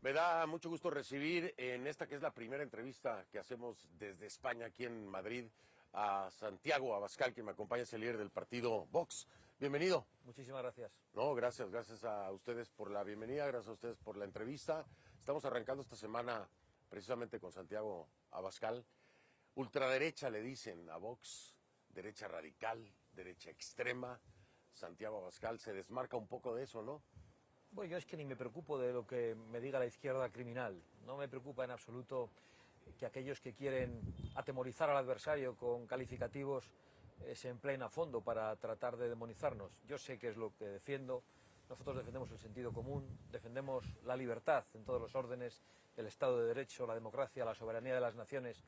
Me da mucho gusto recibir en esta que es la primera entrevista que hacemos desde España, aquí en Madrid, a Santiago Abascal, que me acompaña, es el líder del partido Vox. Bienvenido. Muchísimas gracias. No, gracias a ustedes por la bienvenida, gracias a ustedes por la entrevista. Estamos arrancando esta semana precisamente con Santiago Abascal. Ultraderecha le dicen a Vox, derecha radical, derecha extrema. Santiago Abascal se desmarca un poco de eso, ¿no? Bueno, yo es que ni me preocupo de lo que me diga la izquierda criminal. No me preocupa en absoluto que aquellos que quieren atemorizar al adversario con calificativos se empleen a fondo para tratar de demonizarnos. Yo sé qué es lo que defiendo. Nosotros defendemos el sentido común, defendemos la libertad en todos los órdenes, el Estado de Derecho, la democracia, la soberanía de las naciones.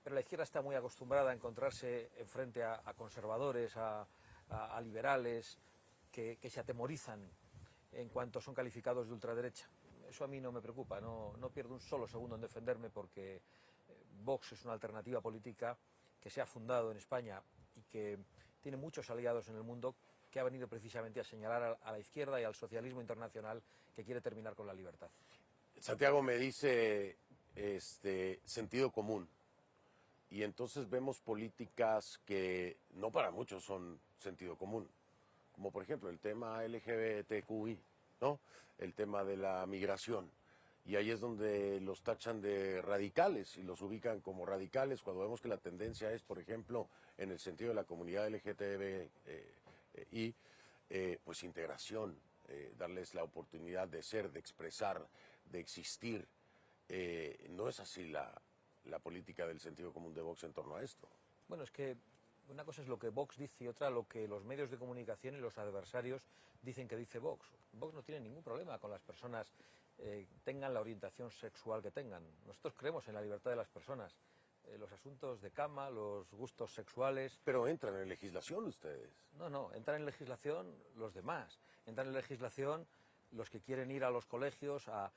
Pero la izquierda está muy acostumbrada a encontrarse frente a conservadores, a liberales, que se atemorizan en cuanto son calificados de ultraderecha. Eso a mí no me preocupa, no pierdo un solo segundo en defenderme porque Vox es una alternativa política que se ha fundado en España y que tiene muchos aliados en el mundo, que ha venido precisamente a señalar a la izquierda y al socialismo internacional que quiere terminar con la libertad. Santiago me dice sentido común. Y entonces vemos políticas que no para muchos son sentido común, como por ejemplo el tema LGBTQI, ¿no? El tema de la migración. Y ahí es donde los tachan de radicales y los ubican como radicales cuando vemos que la tendencia es, por ejemplo, en el sentido de la comunidad LGTBI, pues integración, darles la oportunidad de ser, de expresar, de existir. No es así la política del sentido común de Vox en torno a esto. Bueno, es que una cosa es lo que Vox dice y otra lo que los medios de comunicación y los adversarios dicen que dice Vox. Vox no tiene ningún problema con las personas tengan la orientación sexual que tengan. Nosotros creemos en la libertad de las personas. Los asuntos de cama, los gustos sexuales... Pero entran en legislación ustedes. No, entran en legislación los demás. Entran en legislación los que quieren ir a los colegios a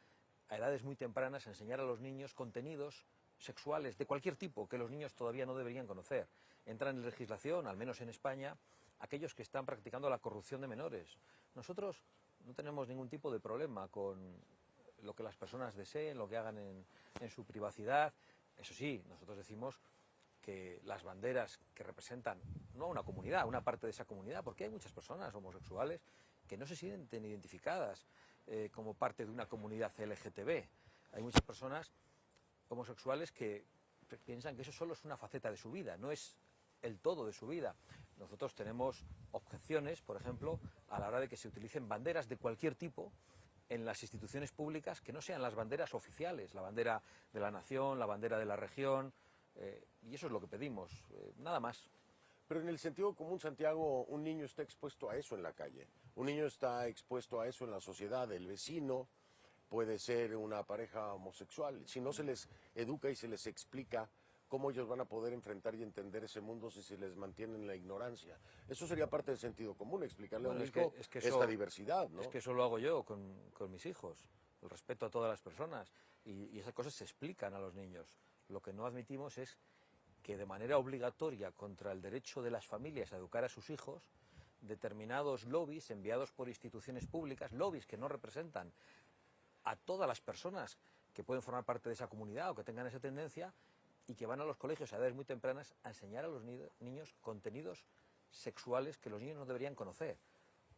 edades muy tempranas a enseñar a los niños contenidos sexuales de cualquier tipo que los niños todavía no deberían conocer. Entran en legislación, al menos en España, aquellos que están practicando la corrupción de menores. Nosotros no tenemos ningún tipo de problema con lo que las personas deseen, lo que hagan en su privacidad. Eso sí, nosotros decimos que las banderas que representan, no a una comunidad, a una parte de esa comunidad, porque hay muchas personas homosexuales que no se sienten identificadas como parte de una comunidad LGTB. Hay muchas personas homosexuales que piensan que eso solo es una faceta de su vida, no es el todo de su vida. Nosotros tenemos objeciones, por ejemplo, a la hora de que se utilicen banderas de cualquier tipo en las instituciones públicas que no sean las banderas oficiales, la bandera de la nación, la bandera de la región, y eso es lo que pedimos, nada más. Pero en el sentido común, Santiago, un niño está expuesto a eso en la calle, un niño está expuesto a eso en la sociedad, el vecino puede ser una pareja homosexual. Si no se les educa y se les explica cómo ellos van a poder enfrentar y entender ese mundo si se les mantiene en la ignorancia. Eso sería parte del sentido común, explicarle a un hijo esta diversidad, ¿no? Es que eso lo hago yo con mis hijos, el respeto a todas las personas, y esas cosas se explican a los niños. Lo que no admitimos es que de manera obligatoria contra el derecho de las familias a educar a sus hijos, determinados lobbies enviados por instituciones públicas, lobbies que no representan a todas las personas que pueden formar parte de esa comunidad o que tengan esa tendencia y que van a los colegios a edades muy tempranas a enseñar a los niños contenidos sexuales que los niños no deberían conocer.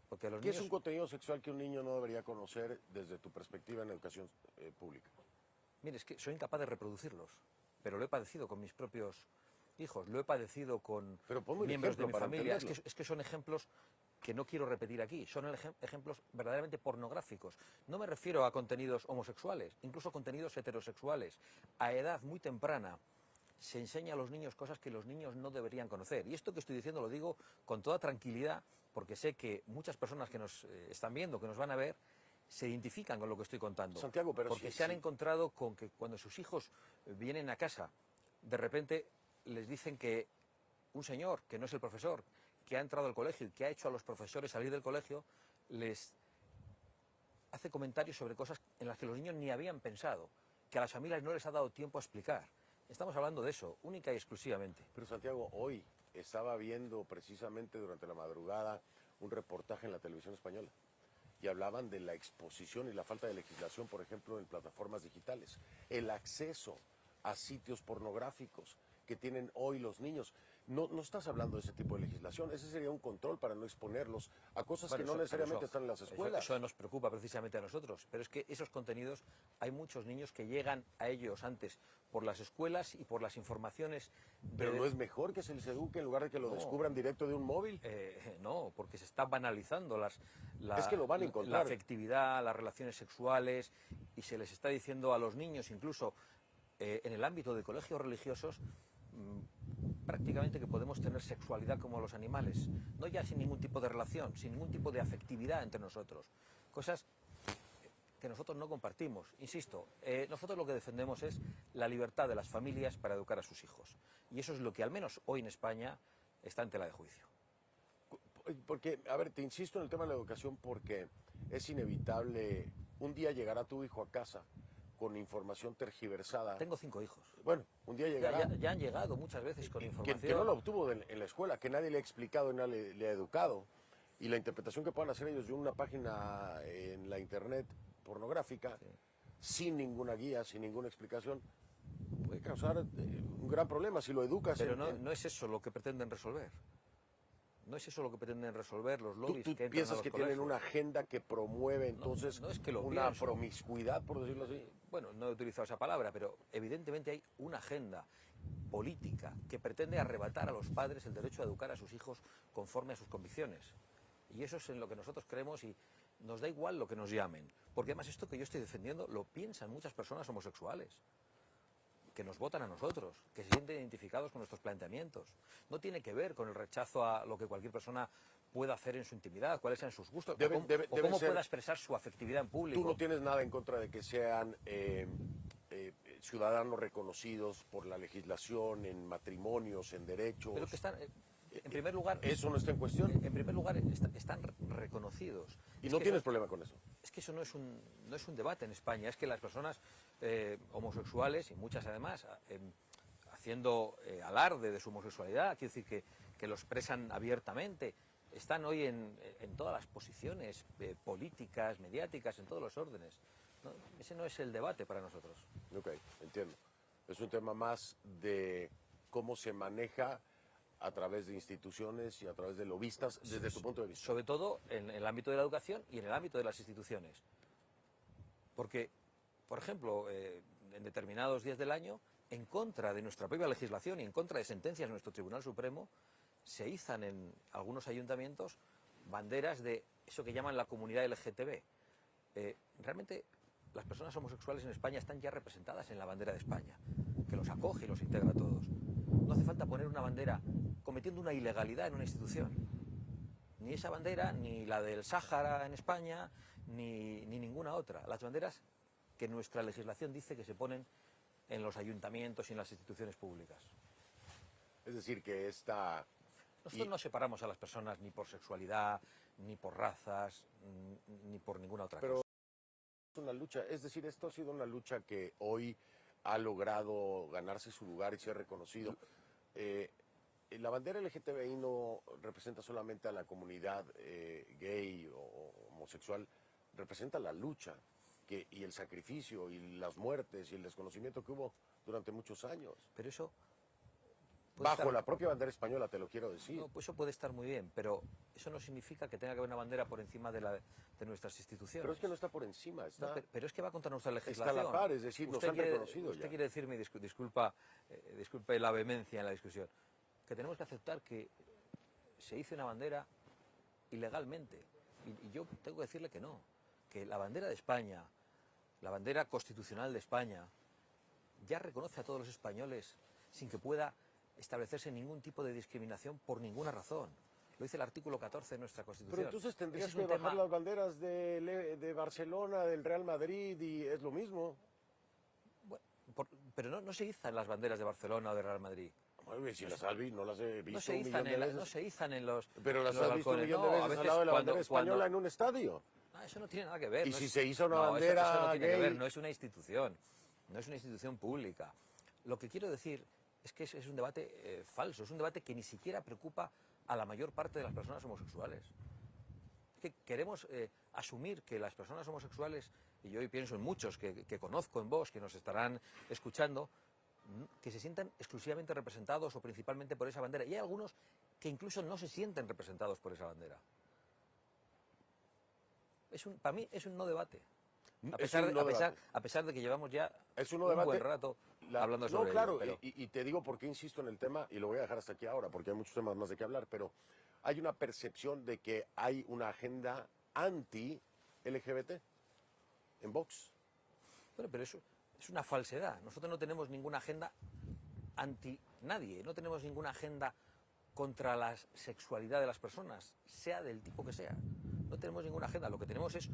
Porque los ¿Qué niños... es un contenido sexual que un niño no debería conocer desde tu perspectiva en educación pública? Mire, es que soy incapaz de reproducirlos, pero lo he padecido con mis propios hijos, lo he padecido con miembros de mi familia. Es que son ejemplos que no quiero repetir aquí, son ejemplos verdaderamente pornográficos. No me refiero a contenidos homosexuales, incluso contenidos heterosexuales. A edad muy temprana se enseña a los niños cosas que los niños no deberían conocer. Y esto que estoy diciendo lo digo con toda tranquilidad, porque sé que muchas personas que nos están viendo, que nos van a ver, se identifican con lo que estoy contando. Santiago, pero porque se han encontrado con que cuando sus hijos vienen a casa, de repente les dicen que un señor, que no es el profesor, que ha entrado al colegio y que ha hecho a los profesores salir del colegio, les hace comentarios sobre cosas en las que los niños ni habían pensado, que a las familias no les ha dado tiempo a explicar. Estamos hablando de eso, única y exclusivamente. Pero Santiago, hoy estaba viendo precisamente durante la madrugada un reportaje en la televisión española y hablaban de la exposición y la falta de legislación, por ejemplo, en plataformas digitales, el acceso a sitios pornográficos que tienen hoy los niños. No estás hablando de ese tipo de legislación, ese sería un control para no exponerlos a cosas que no necesariamente están en las escuelas. Eso nos preocupa precisamente a nosotros, pero es que esos contenidos, hay muchos niños que llegan a ellos antes por las escuelas y por las informaciones. Pero ¿no es mejor que se les eduque en lugar de que lo descubran directo de un móvil? No, porque se está banalizando es que lo van a encontrar. la afectividad, las relaciones sexuales, y se les está diciendo a los niños, incluso en el ámbito de colegios religiosos, prácticamente que podemos tener sexualidad como los animales, no ya sin ningún tipo de relación, sin ningún tipo de afectividad entre nosotros, cosas que nosotros no compartimos. Insisto, nosotros lo que defendemos es la libertad de las familias para educar a sus hijos, y eso es lo que al menos hoy en España está en tela de juicio. Porque, a ver, te insisto en el tema de la educación porque es inevitable, un día llegará tu hijo a casa con información tergiversada. Tengo 5 hijos. Bueno, un día llegará. Ya han llegado muchas veces con información. Que no lo obtuvo en la escuela, que nadie le ha explicado y nadie le ha educado. Y la interpretación que puedan hacer ellos de una página en la internet pornográfica, sin ninguna guía, sin ninguna explicación, puede causar un gran problema si lo educas. Pero no es eso lo que pretenden resolver. No es eso lo que pretenden resolver los lobbies ¿Tú que entran piensas a los que colegios? tienen una agenda que promueve entonces no es que lo una pienso. promiscuidad, por decirlo así? Bueno, no he utilizado esa palabra, pero evidentemente hay una agenda política que pretende arrebatar a los padres el derecho a educar a sus hijos conforme a sus convicciones. Y eso es en lo que nosotros creemos, y nos da igual lo que nos llamen. Porque además esto que yo estoy defendiendo lo piensan muchas personas homosexuales, que nos votan a nosotros, que se sienten identificados con nuestros planteamientos. No tiene que ver con el rechazo a lo que cualquier persona pueda hacer en su intimidad, cuáles sean sus gustos, o cómo pueda expresar su afectividad en público. Tú no tienes nada en contra de que sean ciudadanos reconocidos por la legislación, en matrimonios, en derechos. Pero que están, en primer lugar... ¿Eso no está en cuestión? En primer lugar, están reconocidos. ¿Y no tienes problema con eso? Es que eso no es un debate en España. Es que las personas homosexuales, y muchas además, haciendo alarde de su homosexualidad, quiero decir que lo expresan abiertamente, están hoy en todas las posiciones políticas, mediáticas, en todos los órdenes. ¿No? Ese no es el debate para nosotros. Ok, entiendo. Es un tema más de cómo se maneja a través de instituciones y a través de lobistas, desde tu punto de vista. Sobre todo en el ámbito de la educación y en el ámbito de las instituciones. Porque, por ejemplo, en determinados días del año, en contra de nuestra propia legislación y en contra de sentencias de nuestro Tribunal Supremo, se izan en algunos ayuntamientos banderas de eso que llaman la comunidad LGTB. Realmente las personas homosexuales en España están ya representadas en la bandera de España, que los acoge y los integra a todos. No hace falta poner una bandera cometiendo una ilegalidad en una institución. Ni esa bandera, ni la del Sáhara en España, ni ninguna otra. Las banderas que nuestra legislación dice que se ponen en los ayuntamientos y en las instituciones públicas. Es decir, que esta... Nosotros no separamos a las personas ni por sexualidad, ni por razas, ni por ninguna otra cosa. Es una lucha, es decir, esto ha sido una lucha que hoy ha logrado ganarse su lugar y ser reconocido. La bandera LGTBI no representa solamente a la comunidad gay o homosexual, representa la lucha y el sacrificio y las muertes y el desconocimiento que hubo durante muchos años. Pero eso... Bajo la propia bandera española, te lo quiero decir. No, pues eso puede estar muy bien, pero eso no significa que tenga que haber una bandera por encima de nuestras instituciones. Pero es que no está por encima, está... No, pero es que va contra nuestra legislación. Está a la par, es decir, nos han reconocido Usted ya. quiere decirme, disculpe la vehemencia en la discusión, que tenemos que aceptar que se hizo una bandera ilegalmente. Y yo tengo que decirle que no, que la bandera de España, la bandera constitucional de España, ya reconoce a todos los españoles sin que pueda establecerse ningún tipo de discriminación por ninguna razón. Lo dice el artículo 14 de nuestra Constitución. Pero entonces tendrías que bajar las banderas de Barcelona, del Real Madrid, y es lo mismo. Bueno, pero no se izan las banderas de Barcelona o de Real Madrid. Bueno, si las has visto, no las he visto no se un millón de veces. No se izan en los Pero las los has visto un balcones. millón de veces a al lado de la bandera española cuando... en un estadio. No, eso no tiene nada que ver. Y no si es... se hizo una no, bandera eso no tiene gay... que ver, no es una institución, no es una institución pública. Lo que quiero decir es que es un debate falso, es un debate que ni siquiera preocupa a la mayor parte de las personas homosexuales. que queremos asumir que las personas homosexuales, y yo hoy pienso en muchos que conozco en Vox, que nos estarán escuchando, que se sientan exclusivamente representados o principalmente por esa bandera. Y hay algunos que incluso no se sienten representados por esa bandera. Para mí es un no debate. A pesar de que llevamos ya un buen rato hablando sobre No, claro, ello, pero... y te digo por qué insisto en el tema, y lo voy a dejar hasta aquí ahora, porque hay muchos temas más de qué hablar, pero hay una percepción de que hay una agenda anti-LGBT en Vox. Bueno, pero eso es una falsedad. Nosotros no tenemos ninguna agenda anti nadie, no tenemos ninguna agenda contra la sexualidad de las personas, sea del tipo que sea. No tenemos ninguna agenda, lo que tenemos es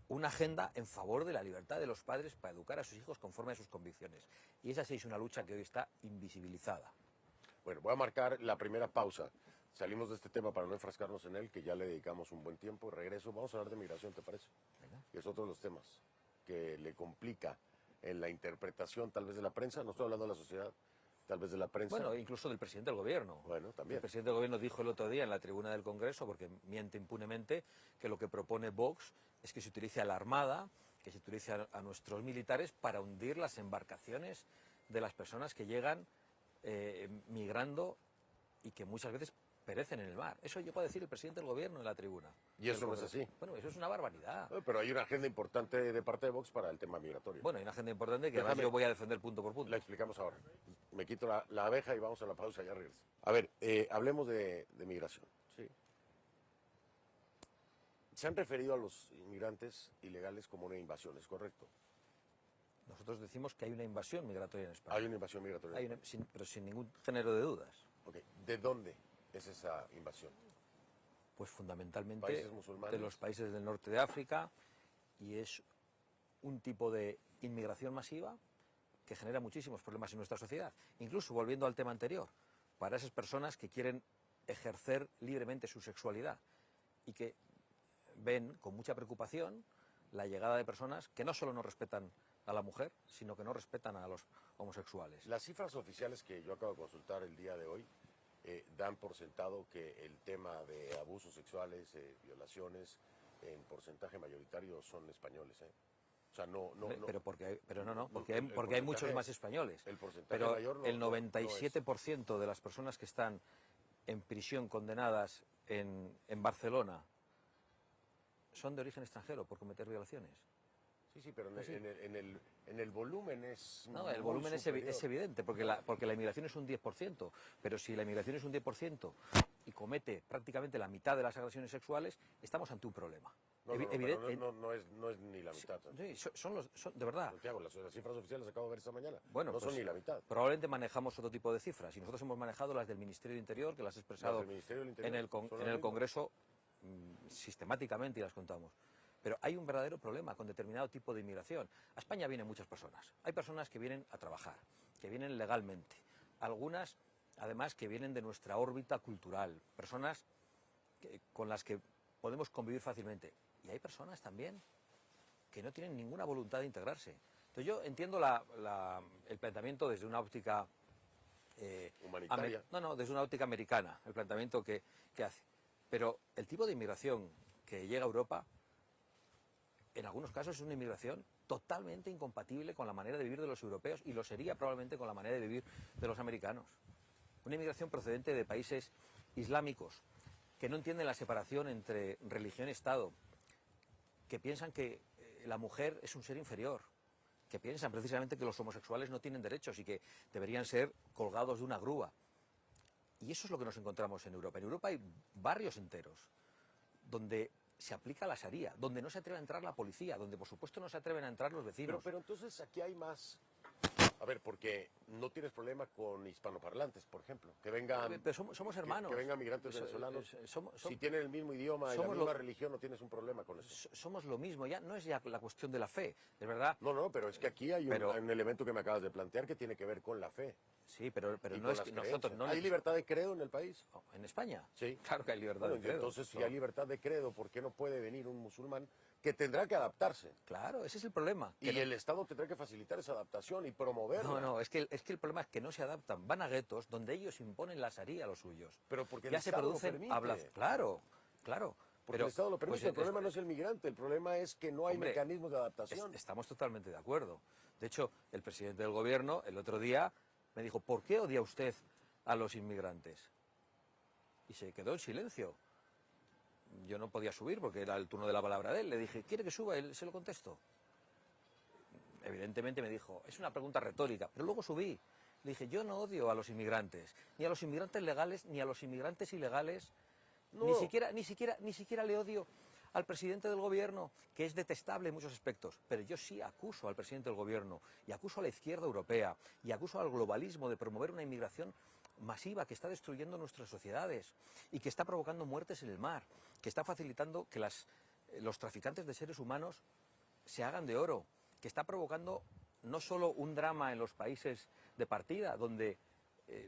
una agenda en favor de la libertad de los padres para educar a sus hijos conforme a sus convicciones. Y esa sí es una lucha que hoy está invisibilizada. Bueno, voy a marcar la primera pausa. Salimos de este tema para no enfrascarnos en él, que ya le dedicamos un buen tiempo. Regreso, vamos a hablar de migración, ¿te parece? ¿Verdad? Y es otro de los temas que le complica en la interpretación tal vez de la prensa. No estoy hablando de la sociedad, tal vez de la prensa. Bueno, incluso del presidente del gobierno. Bueno, también. El presidente del gobierno dijo el otro día en la tribuna del Congreso, porque miente impunemente, que lo que propone Vox es que se utilice a la Armada, que se utilice a nuestros militares para hundir las embarcaciones de las personas que llegan migrando y que muchas veces perecen en el mar. Eso llegó a decir el presidente del gobierno en la tribuna. ¿Y eso no es así? Bueno, eso es una barbaridad. Pero hay una agenda importante de parte de Vox para el tema migratorio. Bueno, hay una agenda importante que además yo voy a defender punto por punto. La explicamos ahora. Me quito la abeja y vamos a la pausa, ya regreso. A ver, hablemos de migración. Sí. Se han referido a los inmigrantes ilegales como una invasión, ¿es correcto? Nosotros decimos que hay una invasión migratoria en España. Hay una invasión migratoria. Pero sin ningún género de dudas. Okay. ¿De dónde es esa invasión? Pues fundamentalmente ¿Países musulmanes? De los países del norte de África, y es un tipo de inmigración masiva que genera muchísimos problemas en nuestra sociedad. Incluso, volviendo al tema anterior, para esas personas que quieren ejercer libremente su sexualidad y que ven con mucha preocupación la llegada de personas que no solo no respetan a la mujer, sino que no respetan a los homosexuales. Las cifras oficiales que yo acabo de consultar el día de hoy dan por sentado que el tema de abusos sexuales, violaciones, en porcentaje mayoritario son españoles. O sea, no. Porque hay muchos más españoles. El porcentaje pero mayor no, el 97% de las personas que están en prisión condenadas en Barcelona son de origen extranjero por cometer violaciones. Sí, pero en el volumen es... No, el volumen es evidente, porque la inmigración es un 10%, pero si la inmigración es un 10% y comete prácticamente la mitad de las agresiones sexuales, estamos ante un problema. No es ni la mitad. Sí, son de verdad. Santiago, las cifras oficiales las acabo de ver esta mañana. Bueno, no pues, son ni la mitad. Probablemente manejamos otro tipo de cifras, y nosotros hemos manejado las del Ministerio del Interior, que las he expresado en el Congreso sistemáticamente y las contamos. Pero hay un verdadero problema con determinado tipo de inmigración. A España vienen muchas personas. Hay personas que vienen a trabajar, que vienen legalmente. Algunas, además, que vienen de nuestra órbita cultural. Personas con las que podemos convivir fácilmente. Y hay personas también que no tienen ninguna voluntad de integrarse. Entonces yo entiendo el planteamiento desde una óptica... humanitaria. Desde una óptica americana, el planteamiento que hace. Pero el tipo de inmigración que llega a Europa, en algunos casos es una inmigración totalmente incompatible con la manera de vivir de los europeos, y lo sería probablemente con la manera de vivir de los americanos. Una inmigración procedente de países islámicos, que no entienden la separación entre religión y Estado, que piensan que la mujer es un ser inferior, que piensan precisamente que los homosexuales no tienen derechos y que deberían ser colgados de una grúa. Y eso es lo que nos encontramos en Europa. En Europa hay barrios enteros donde se aplica la Sharia, donde no se atreve a entrar la policía, donde por supuesto no se atreven a entrar los vecinos. Pero entonces aquí hay más... A ver, porque no tienes problema con hispanoparlantes, por ejemplo, que vengan... Pero somos hermanos. Que vengan migrantes venezolanos. Si tienen el mismo idioma y la misma religión, no tienes un problema con eso. Somos lo mismo, ya no es ya la cuestión de la fe, es verdad. No, pero es que aquí hay un elemento que me acabas de plantear que tiene que ver con la fe. Sí, pero no es que nosotros... No ¿Hay libertad de credo en el país? ¿En España? Sí. Claro que hay libertad de credo. Entonces, si hay libertad de credo, ¿por qué no puede venir un musulmán que tendrá que adaptarse? Claro, ese es el problema. Y el Estado tendrá que facilitar esa adaptación y promoverla. No, es que el problema es que no se adaptan. Van a guetos donde ellos imponen la Sharia a los suyos. Pero porque ya el se Estado producen lo permite. Claro. Porque Pero, el Estado lo permite. pues, El problema no es el migrante, el problema es que no hay hombre, mecanismos de adaptación. Estamos totalmente de acuerdo. De hecho, el presidente del gobierno el otro día me dijo, ¿por qué odia usted a los inmigrantes? Y se quedó en silencio. Yo no podía subir porque era el turno de la palabra de él. Le dije, ¿quiere que suba? Él se lo contesto. Evidentemente me dijo, es una pregunta retórica, pero luego subí. Le dije, yo no odio a los inmigrantes, ni a los inmigrantes legales, ni a los inmigrantes ilegales, No. ni siquiera le odio al presidente del gobierno, que es detestable en muchos aspectos, pero yo sí acuso al presidente del gobierno, y acuso a la izquierda europea, y acuso al globalismo de promover una inmigración masiva que está destruyendo nuestras sociedades y que está provocando muertes en el mar, que está facilitando que los traficantes de seres humanos se hagan de oro, que está provocando no solo un drama en los países de partida, donde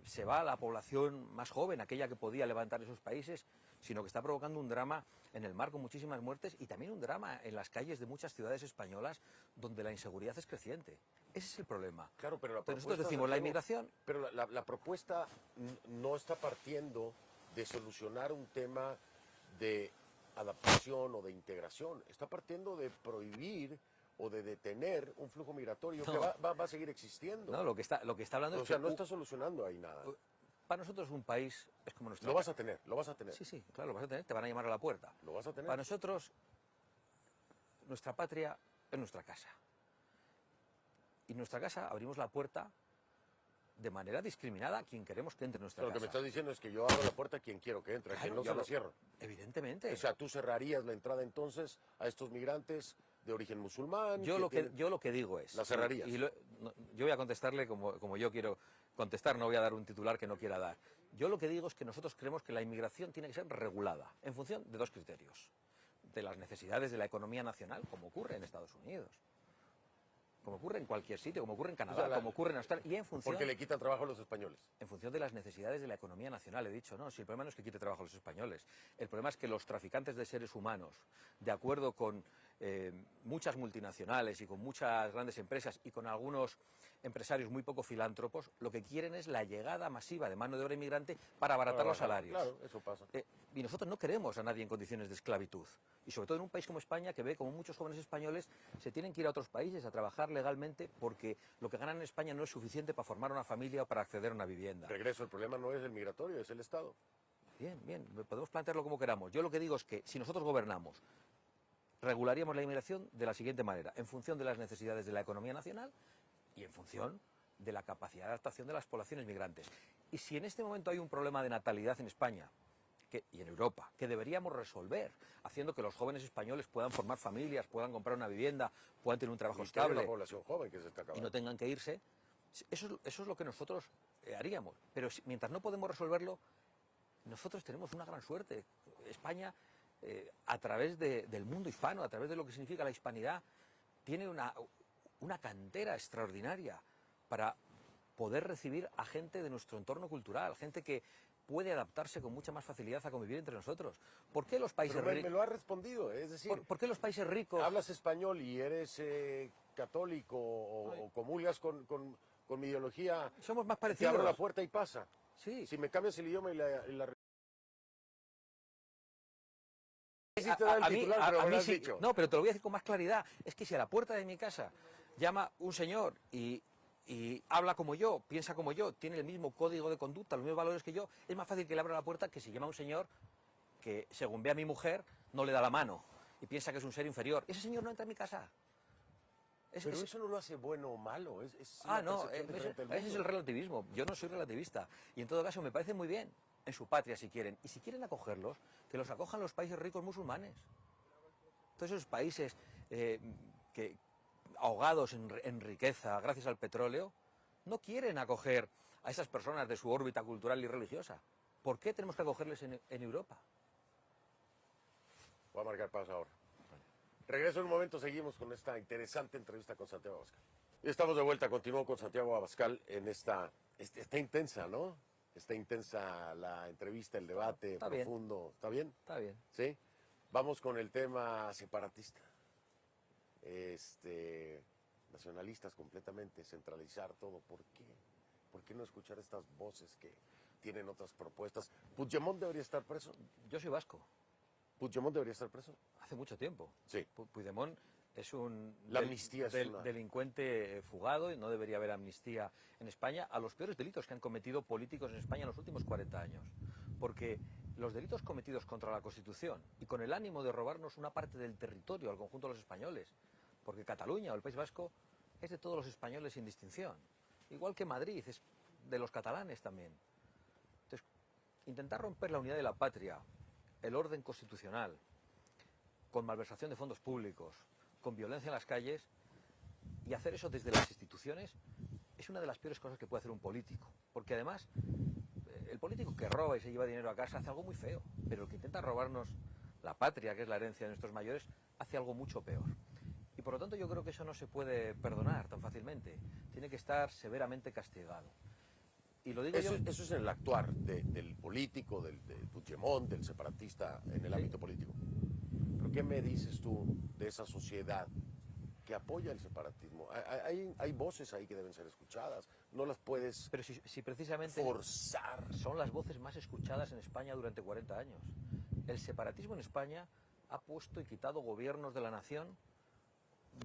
se va la población más joven, aquella que podía levantar esos países, sino que está provocando un drama en el mar con muchísimas muertes y también un drama en las calles de muchas ciudades españolas donde la inseguridad es creciente. Ese es el problema. Claro, pero la Entonces propuesta, nosotros decimos, la Santiago, inmigración... Pero la propuesta no está partiendo de solucionar un tema de adaptación o de integración. Está partiendo de prohibir o de detener un flujo migratorio que va a seguir existiendo. No, lo que está hablando es O sea, que no está solucionando ahí nada. para nosotros un país es como nuestra Lo vas casa. a tener, lo vas a tener. Sí, sí, claro, lo vas a tener, te van a llamar a la puerta. Lo vas a tener. Para nosotros, nuestra patria es nuestra casa. Y nuestra casa abrimos la puerta de manera discriminada a quien queremos que entre en nuestra Pero lo que me casa. estás diciendo es que yo abro la puerta a quien quiero que entre, a quien no se la cierro. Evidentemente. O sea, tú cerrarías la entrada entonces a estos migrantes de origen musulmán. Yo lo que digo es... La cerrarías. Yo voy a contestarle como yo quiero contestar, no voy a dar un titular que no quiera dar. Yo lo que digo es que nosotros creemos que la inmigración tiene que ser regulada en función de dos criterios. De las necesidades de la economía nacional, como ocurre en Estados Unidos, como ocurre en cualquier sitio, como ocurre en Canadá, como ocurre en Australia, y en función... Porque le quitan trabajo a los españoles. En función de las necesidades de la economía nacional, he dicho, no, si el problema no es que quite trabajo a los españoles, el problema es que los traficantes de seres humanos, de acuerdo con muchas multinacionales y con muchas grandes empresas y con algunos empresarios muy poco filántropos, lo que quieren es la llegada masiva de mano de obra inmigrante para abaratar los salarios. Claro, eso pasa. Y nosotros no queremos a nadie en condiciones de esclavitud. Y sobre todo en un país como España, que ve como muchos jóvenes españoles se tienen que ir a otros países a trabajar legalmente porque lo que ganan en España no es suficiente para formar una familia o para acceder a una vivienda. Regreso, el problema no es el migratorio, es el Estado. Bien, bien, podemos plantearlo como queramos. Yo lo que digo es que si nosotros gobernamos, regularíamos la inmigración de la siguiente manera, en función de las necesidades de la economía nacional y en función de la capacidad de adaptación de las poblaciones migrantes. Y si en este momento hay un problema de natalidad en España y en Europa, que deberíamos resolver, haciendo que los jóvenes españoles puedan formar familias, puedan comprar una vivienda, puedan tener un trabajo estable, una población joven que se está acabando. y no tengan que irse, eso es lo que nosotros haríamos. Pero mientras no podemos resolverlo, nosotros tenemos una gran suerte. España, a través del mundo hispano, a través de lo que significa la hispanidad, tiene una cantera extraordinaria para poder recibir a gente de nuestro entorno cultural, gente que puede adaptarse con mucha más facilidad a convivir entre nosotros. ¿Por qué los países ricos... Me lo has respondido, es decir... ¿Por qué los países ricos... Hablas español y eres católico o comulgas con mi ideología... Somos más te parecidos. abro la puerta y pasa. Sí. Si me cambias el idioma y la... Sí. No, pero te lo voy a decir con más claridad. Es que si a la puerta de mi casa llama un señor y habla como yo, piensa como yo, tiene el mismo código de conducta, los mismos valores que yo, es más fácil que le abra la puerta que si llama un señor que, según ve a mi mujer, no le da la mano y piensa que es un ser inferior. Ese señor no entra en mi casa. Pero eso no lo hace bueno o malo. No, ese es el relativismo. Yo no soy relativista. Y en todo caso me parece muy bien en su patria si quieren. Y si quieren acogerlos, que los acojan los países ricos musulmanes. Todos esos países que ahogados en riqueza gracias al petróleo, no quieren acoger a esas personas de su órbita cultural y religiosa. ¿Por qué tenemos que acogerles en Europa? Voy a marcar pausa ahora. Regreso en un momento, seguimos con esta interesante entrevista con Santiago Abascal. Y estamos de vuelta, continúo con Santiago Abascal en está intensa, ¿no? Está intensa la entrevista, el debate Está profundo. Bien. ¿Está bien? Está bien. ¿Sí? Vamos con el tema separatista. Nacionalistas completamente, centralizar todo. ¿Por qué? ¿Por qué no escuchar estas voces que tienen otras propuestas? ¿Puigdemont debería estar preso? Yo soy vasco. ¿Puigdemont debería estar preso? Hace mucho tiempo. Sí. Puigdemont es un La amnistía es una... delincuente fugado y no debería haber amnistía en España a los peores delitos que han cometido políticos en España en los últimos 40 años. Porque los delitos cometidos contra la Constitución y con el ánimo de robarnos una parte del territorio al conjunto de los españoles, porque Cataluña o el País Vasco es de todos los españoles sin distinción, igual que Madrid es de los catalanes también. Entonces, intentar romper la unidad de la patria, el orden constitucional, con malversación de fondos públicos, con violencia en las calles, y hacer eso desde las instituciones es una de las peores cosas que puede hacer un político. Porque además, el político que roba y se lleva dinero a casa hace algo muy feo, pero el que intenta robarnos la patria, que es la herencia de nuestros mayores, hace algo mucho peor. Y por lo tanto yo creo que eso no se puede perdonar tan fácilmente. Tiene que estar severamente castigado. Y lo digo Eso, yo... eso es en el actuar del político, del Puigdemont, del separatista en el ámbito político. ¿Pero qué me dices tú de esa sociedad que apoya el separatismo? Hay voces ahí que deben ser escuchadas, no las puedes Pero si precisamente forzar. son las voces más escuchadas en España durante 40 años. El separatismo en España ha puesto y quitado gobiernos de la nación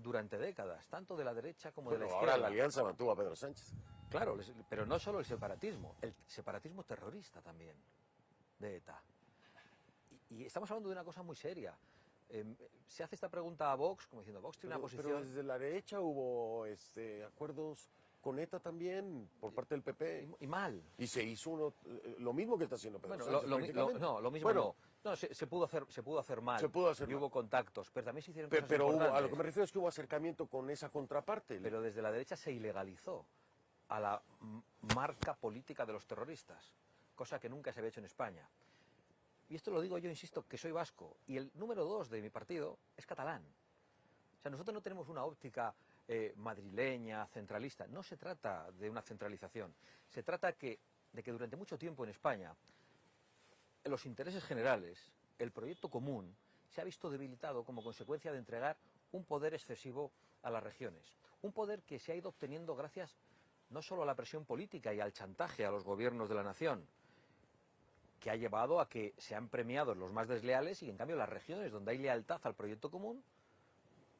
durante décadas, tanto de la derecha como de la izquierda. Ahora la alianza mantuvo a Pedro Sánchez. Claro, pero no solo el separatismo terrorista también, de ETA. Y estamos hablando de una cosa muy seria. Se hace esta pregunta a Vox, como diciendo, Vox tiene una posición... Pero desde la derecha hubo acuerdos con ETA también, por parte del PP. Y mal. Y se hizo lo mismo que está haciendo Pedro Bueno, Sánchez. lo mismo no. No, se pudo hacer mal. Se pudo hacer y mal. hubo contactos, pero también se hicieron cosas Pero importantes. a lo que me refiero es que hubo acercamiento con esa contraparte. Pero desde la derecha se ilegalizó a la marca política de los terroristas, cosa que nunca se había hecho en España. Y esto lo digo yo, insisto, que soy vasco, y el número 2 de mi partido es catalán. O sea, nosotros no tenemos una óptica madrileña, centralista. No se trata de una centralización. Se trata de que durante mucho tiempo en España los intereses generales, el proyecto común, se ha visto debilitado como consecuencia de entregar un poder excesivo a las regiones. Un poder que se ha ido obteniendo gracias no solo a la presión política y al chantaje a los gobiernos de la nación, que ha llevado a que sean premiados los más desleales y en cambio las regiones donde hay lealtad al proyecto común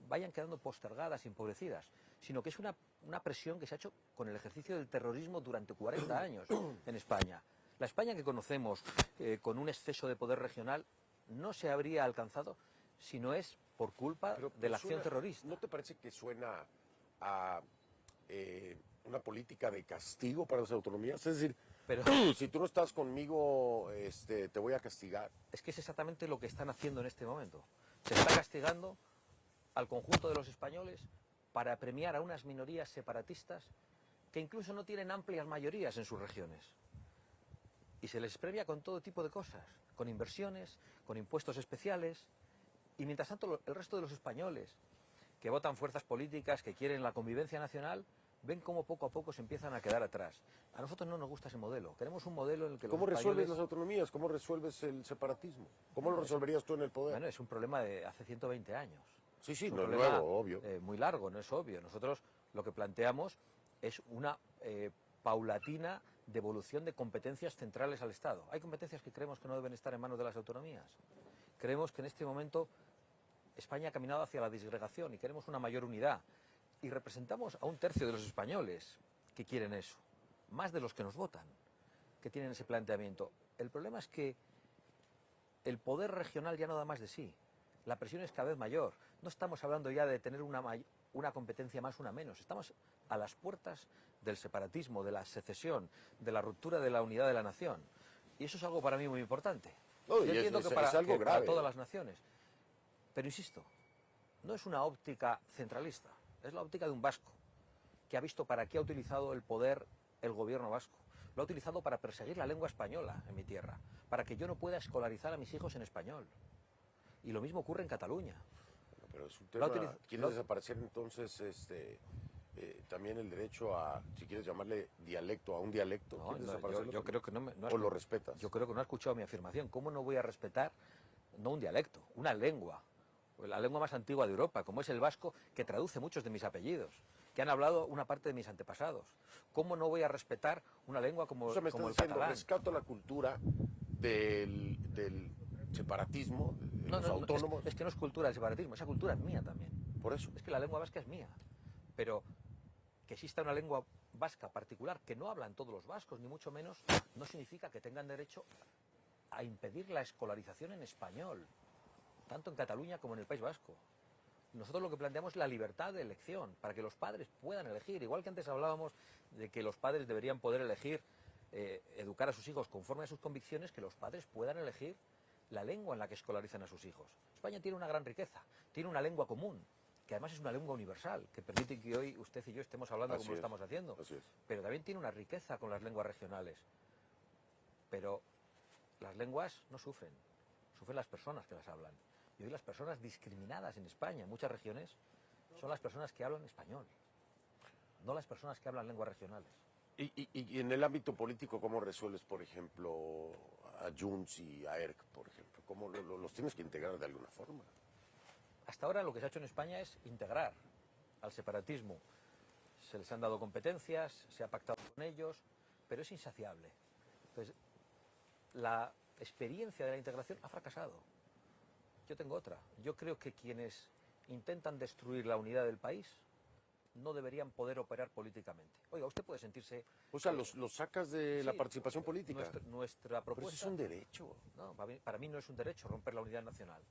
vayan quedando postergadas y empobrecidas, sino que es una presión que se ha hecho con el ejercicio del terrorismo durante 40 años en España. La España que conocemos con un exceso de poder regional no se habría alcanzado si no es por culpa de la acción terrorista. ¿No te parece que suena a una política de castigo para las autonomías? Es decir, pero si tú no estás conmigo, te voy a castigar. Es que es exactamente lo que están haciendo en este momento. Se está castigando al conjunto de los españoles para premiar a unas minorías separatistas que incluso no tienen amplias mayorías en sus regiones. Y se les premia con todo tipo de cosas, con inversiones, con impuestos especiales, y mientras tanto el resto de los españoles que votan fuerzas políticas, que quieren la convivencia nacional, ven cómo poco a poco se empiezan a quedar atrás. A nosotros no nos gusta ese modelo. Queremos un modelo en el que ¿Cómo los resuelves españoles... las autonomías? ¿Cómo resuelves el separatismo? ¿Cómo lo resolverías tú en el poder? Bueno, es un problema de hace 120 años. Sí, un no es problema, nuevo, obvio. Muy largo, no es obvio. Nosotros lo que planteamos es una paulatina devolución de competencias centrales al Estado. Hay competencias que creemos que no deben estar en manos de las autonomías. Creemos que en este momento España ha caminado hacia la disgregación y queremos una mayor unidad. Y representamos a 1/3 de los españoles que quieren eso, más de los que nos votan, que tienen ese planteamiento. El problema es que el poder regional ya no da más de sí. La presión es cada vez mayor. No estamos hablando ya de tener una competencia más, una menos. Estamos a las puertas del separatismo, de la secesión, de la ruptura de la unidad de la nación. Y eso es algo para mí muy importante. No, Yo entiendo que es algo grave. para todas las naciones. Pero insisto, no es una óptica centralista. Es la óptica de un vasco que ha visto para qué ha utilizado el poder el gobierno vasco. Lo ha utilizado para perseguir la lengua española en mi tierra, para que yo no pueda escolarizar a mis hijos en español. Y lo mismo ocurre en Cataluña. Bueno, pero es un tema... ¿Quieres desaparecer entonces también el derecho a, si quieres llamarle dialecto, a un dialecto? Yo creo que ¿O lo respetas? Yo creo que no has escuchado mi afirmación. ¿Cómo no voy a respetar, no un dialecto, una lengua? La lengua más antigua de Europa, como es el vasco, que traduce muchos de mis apellidos, que han hablado una parte de mis antepasados. ¿Cómo no voy a respetar una lengua como, como el catalán? Rescato la cultura del separatismo, No, los no, autónomos. es que no es cultura del separatismo, esa cultura es mía también. Por eso. Es que la lengua vasca es mía. Pero que exista una lengua vasca particular que no hablan todos los vascos, ni mucho menos, no significa que tengan derecho a impedir la escolarización en español, tanto en Cataluña como en el País Vasco. Nosotros lo que planteamos es la libertad de elección, para que los padres puedan elegir. Igual que antes hablábamos de que los padres deberían poder elegir, educar a sus hijos conforme a sus convicciones, que los padres puedan elegir la lengua en la que escolarizan a sus hijos. España tiene una gran riqueza, tiene una lengua común, que además es una lengua universal, que permite que hoy usted y yo estemos hablando Así como lo es, estamos haciendo. así es. Pero también tiene una riqueza con las lenguas regionales. Pero las lenguas no sufren, sufren las personas que las hablan. Y hoy las personas discriminadas en España, en muchas regiones, son las personas que hablan español, no las personas que hablan lenguas regionales. Y en el ámbito político, ¿cómo resuelves, por ejemplo, a Junts y a ERC, por ejemplo? ¿Cómo los tienes que integrar de alguna forma? Hasta ahora lo que se ha hecho en España es integrar al separatismo. Se les han dado competencias, se ha pactado con ellos, pero es insaciable. Entonces, la experiencia de la integración ha fracasado. Yo tengo otra. Yo creo que quienes intentan destruir la unidad del país no deberían poder operar políticamente. Oiga, usted puede sentirse... O sea, los sacas de la sí, participación política. Nuestra Pero propuesta... eso es un derecho. No, para mí no es un derecho romper la unidad nacional.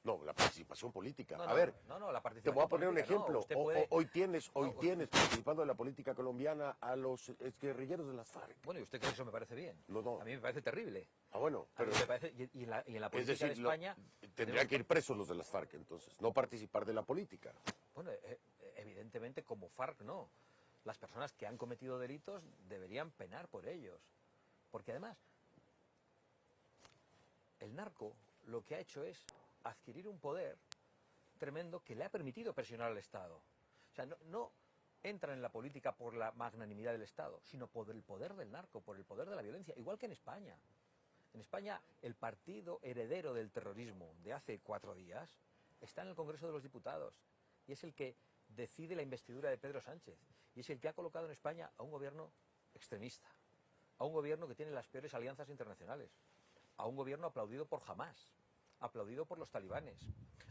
No, la participación política. No, A no, ver, no, la te participación voy a poner un política, no, ejemplo. usted puede- Hoy tienes No, participando de la política colombiana a los guerrilleros de las FARC. Bueno, ¿y usted cree que eso me parece bien? No. A mí me parece terrible. Ah, bueno, A mí pero me parece, y en la es política decir, de España... tendrían que ir presos los de las FARC, entonces, no participar de la política. Bueno, evidentemente como FARC no. Las personas que han cometido delitos deberían penar por ellos. Porque además, el narco lo que ha hecho es adquirir un poder tremendo que le ha permitido presionar al Estado. O sea, no entran en la política por la magnanimidad del Estado, sino por el poder del narco, por el poder de la violencia, igual que en España. En España, el partido heredero del terrorismo de hace 4 días está en el Congreso de los Diputados y es el que decide la investidura de Pedro Sánchez y es el que ha colocado en España a un gobierno extremista, a un gobierno que tiene las peores alianzas internacionales, a un gobierno aplaudido por Hamás, aplaudido por los talibanes,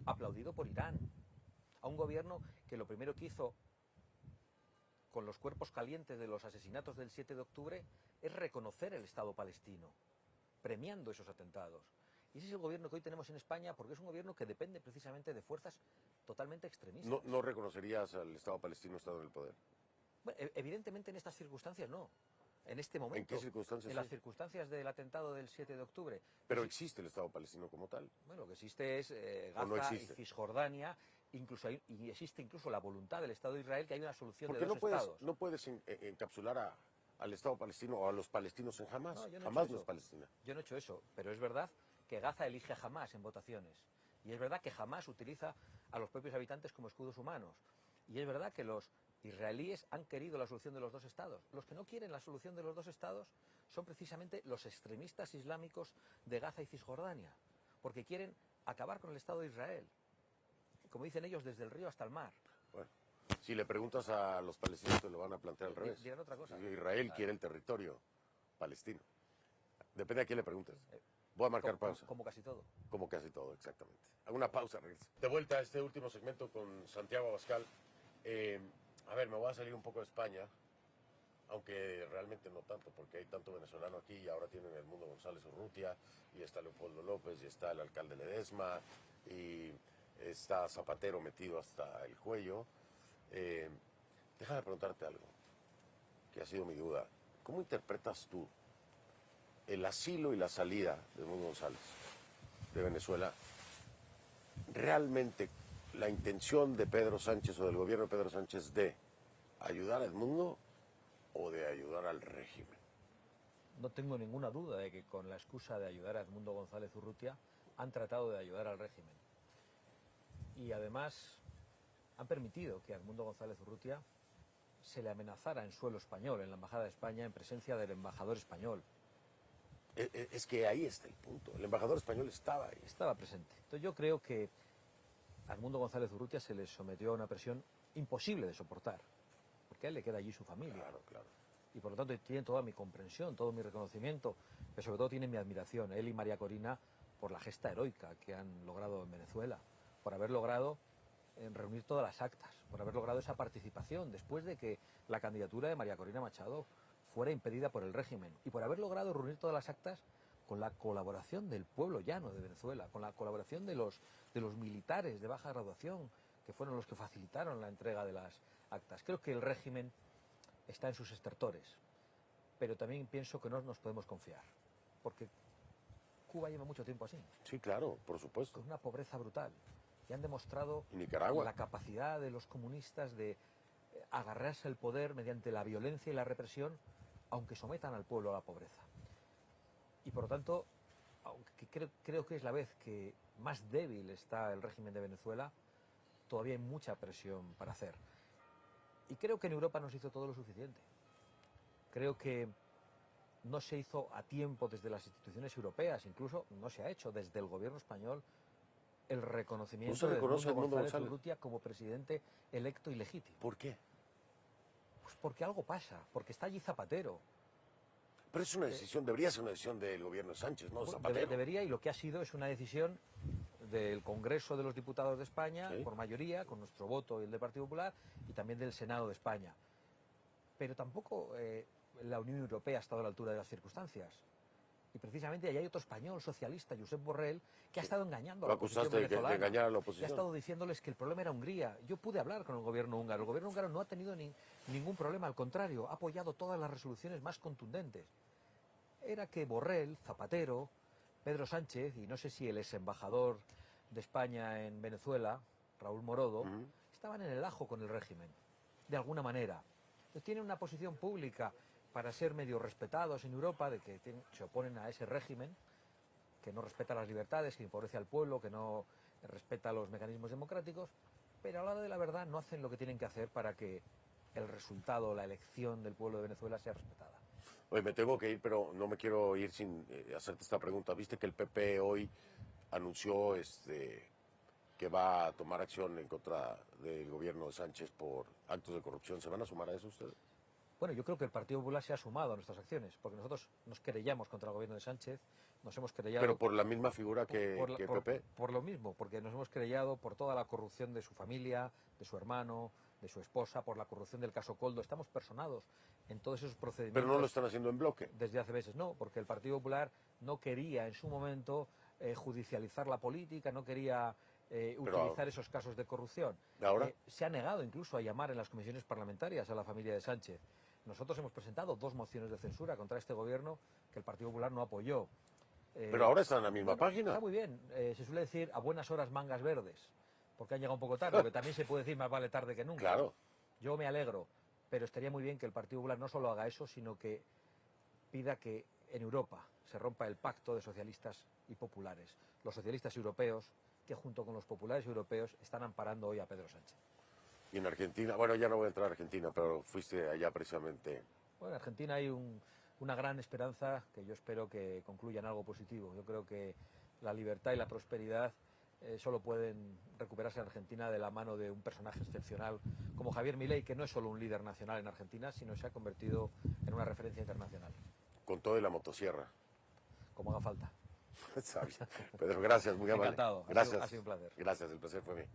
aplaudido por Irán, a un gobierno que lo primero que hizo con los cuerpos calientes de los asesinatos del 7 de octubre es reconocer el Estado palestino, premiando esos atentados. Y ese es el gobierno que hoy tenemos en España porque es un gobierno que depende precisamente de fuerzas totalmente extremistas. ¿No reconocerías al Estado palestino estado en el poder? Bueno, evidentemente en estas circunstancias no. En este momento. ¿En qué circunstancias? En las circunstancias del atentado del 7 de octubre. Pero existe el Estado palestino como tal. Bueno, lo que existe es Gaza no existe. y Cisjordania, y existe incluso la voluntad del Estado de Israel que hay una solución ¿Por de qué dos estados. no puedes encapsular al Estado palestino o a los palestinos en Hamás? No, yo no he Hamás hecho no eso. es Palestina. Yo no he hecho eso, pero es verdad que Gaza elige a Hamás en votaciones. Y es verdad que Hamás utiliza a los propios habitantes como escudos humanos. Y es verdad que los israelíes han querido la solución de los dos estados. Los que no quieren la solución de los dos estados son precisamente los extremistas islámicos de Gaza y Cisjordania, porque quieren acabar con el Estado de Israel, como dicen ellos, desde el río hasta el mar. Bueno, si le preguntas a los palestinos te lo van a plantear al revés. Dirán otra cosa. Israel quiere el territorio palestino. Depende a quién le preguntes. Voy a marcar pausa. Como casi todo. Como casi todo, exactamente. Hago una pausa, regreso. De vuelta a este último segmento con Santiago Abascal. A ver, me voy a salir un poco de España, aunque realmente no tanto, porque hay tanto venezolano aquí y ahora tienen Edmundo González Urrutia, y está Leopoldo López, y está el alcalde Ledesma, y está Zapatero metido hasta el cuello. Déjame preguntarte algo, que ha sido mi duda. ¿Cómo interpretas tú el asilo y la salida de Edmundo González de Venezuela? ¿Realmente la intención de Pedro Sánchez o del gobierno de Pedro Sánchez de ayudar a Edmundo o de ayudar al régimen? No tengo ninguna duda de que con la excusa de ayudar a Edmundo González Urrutia han tratado de ayudar al régimen. Y además han permitido que a Edmundo González Urrutia se le amenazara en suelo español, en la Embajada de España, en presencia del embajador español. Es que ahí está el punto. El embajador español estaba ahí. Estaba presente. Entonces yo creo que a Edmundo González Urrutia se le sometió a una presión imposible de soportar, porque a él le queda allí su familia. Claro, claro. Y por lo tanto tiene toda mi comprensión, todo mi reconocimiento, pero sobre todo tiene mi admiración. Él y María Corina por la gesta heroica que han logrado en Venezuela, por haber logrado reunir todas las actas, por haber logrado esa participación después de que la candidatura de María Corina Machado fuera impedida por el régimen, y por haber logrado reunir todas las actas con la colaboración del pueblo llano de Venezuela, con la colaboración de los militares de baja graduación, que fueron los que facilitaron la entrega de las actas. Creo que el régimen está en sus estertores, pero también pienso que no nos podemos confiar, porque Cuba lleva mucho tiempo así. Sí, claro, por supuesto. Con una pobreza brutal. Y han demostrado ¿Y Nicaragua? la capacidad de los comunistas de agarrarse al poder mediante la violencia y la represión, aunque sometan al pueblo a la pobreza. Y por lo tanto, aunque creo que es la vez que más débil está el régimen de Venezuela, todavía hay mucha presión para hacer. Y creo que en Europa no se hizo todo lo suficiente. Creo que no se hizo a tiempo desde las instituciones europeas, incluso no se ha hecho desde el gobierno español el reconocimiento de Edmundo González Urrutia como presidente electo y legítimo. ¿Por qué? Pues porque algo pasa, porque está allí Zapatero. Pero es una decisión, debería ser una decisión del gobierno de Sánchez, ¿no? Zapatero. Debería, y lo que ha sido es una decisión del Congreso de los Diputados de España, ¿Sí? por mayoría, con nuestro voto y el del Partido Popular, y también del Senado de España. Pero tampoco la Unión Europea ha estado a la altura de las circunstancias. Y precisamente ahí hay otro español socialista, Josep Borrell, que ha estado engañando a la oposición venezolana. De engañar a la oposición. Que ha estado diciéndoles que el problema era Hungría. Yo pude hablar con el gobierno húngaro. El gobierno húngaro no ha tenido ningún problema, al contrario, ha apoyado todas las resoluciones más contundentes. Era que Borrell, Zapatero, Pedro Sánchez, y no sé si el ex embajador de España en Venezuela, Raúl Morodo, estaban en el ajo con el régimen, de alguna manera. Entonces, tienen una posición pública para ser medio respetados en Europa, de que se oponen a ese régimen, que no respeta las libertades, que empobrece al pueblo, que no respeta los mecanismos democráticos, pero a la hora de la verdad no hacen lo que tienen que hacer para que el resultado, la elección del pueblo de Venezuela sea respetada. Oye, me tengo que ir, pero no me quiero ir sin hacerte esta pregunta. ¿Viste que el PP hoy anunció que va a tomar acción en contra del gobierno de Sánchez por actos de corrupción? ¿Se van a sumar a eso ustedes? Bueno, yo creo que el Partido Popular se ha sumado a nuestras acciones, porque nosotros nos querellamos contra el gobierno de Sánchez, nos hemos querellado... Pero por la misma figura que PP. Por lo mismo, porque nos hemos querellado por toda la corrupción de su familia, de su hermano, de su esposa, por la corrupción del caso Coldo. Estamos personados en todos esos procedimientos. Pero no lo están haciendo en bloque. Desde hace meses, no, porque el Partido Popular no quería en su momento judicializar la política, no quería utilizar esos casos de corrupción. ¿Ahora? Se ha negado incluso a llamar en las comisiones parlamentarias a la familia de Sánchez. Nosotros hemos presentado 2 mociones de censura contra este gobierno que el Partido Popular no apoyó. Pero ahora están en la misma página. Está muy bien. Se suele decir a buenas horas mangas verdes, porque han llegado un poco tarde, porque también se puede decir más vale tarde que nunca. Claro. Yo me alegro, pero estaría muy bien que el Partido Popular no solo haga eso, sino que pida que en Europa se rompa el pacto de socialistas y populares. Los socialistas europeos, que junto con los populares europeos están amparando hoy a Pedro Sánchez. Y en Argentina, bueno, ya no voy a entrar a Argentina, pero fuiste allá precisamente. Bueno, en Argentina hay una gran esperanza que yo espero que concluya en algo positivo. Yo creo que la libertad y la prosperidad solo pueden recuperarse en Argentina de la mano de un personaje excepcional como Javier Milei, que no es solo un líder nacional en Argentina, sino se ha convertido en una referencia internacional. Con todo y la motosierra. Como haga falta. Pedro, gracias, muy amable. Encantado. Gracias. Ha sido un placer. Gracias, el placer fue mío.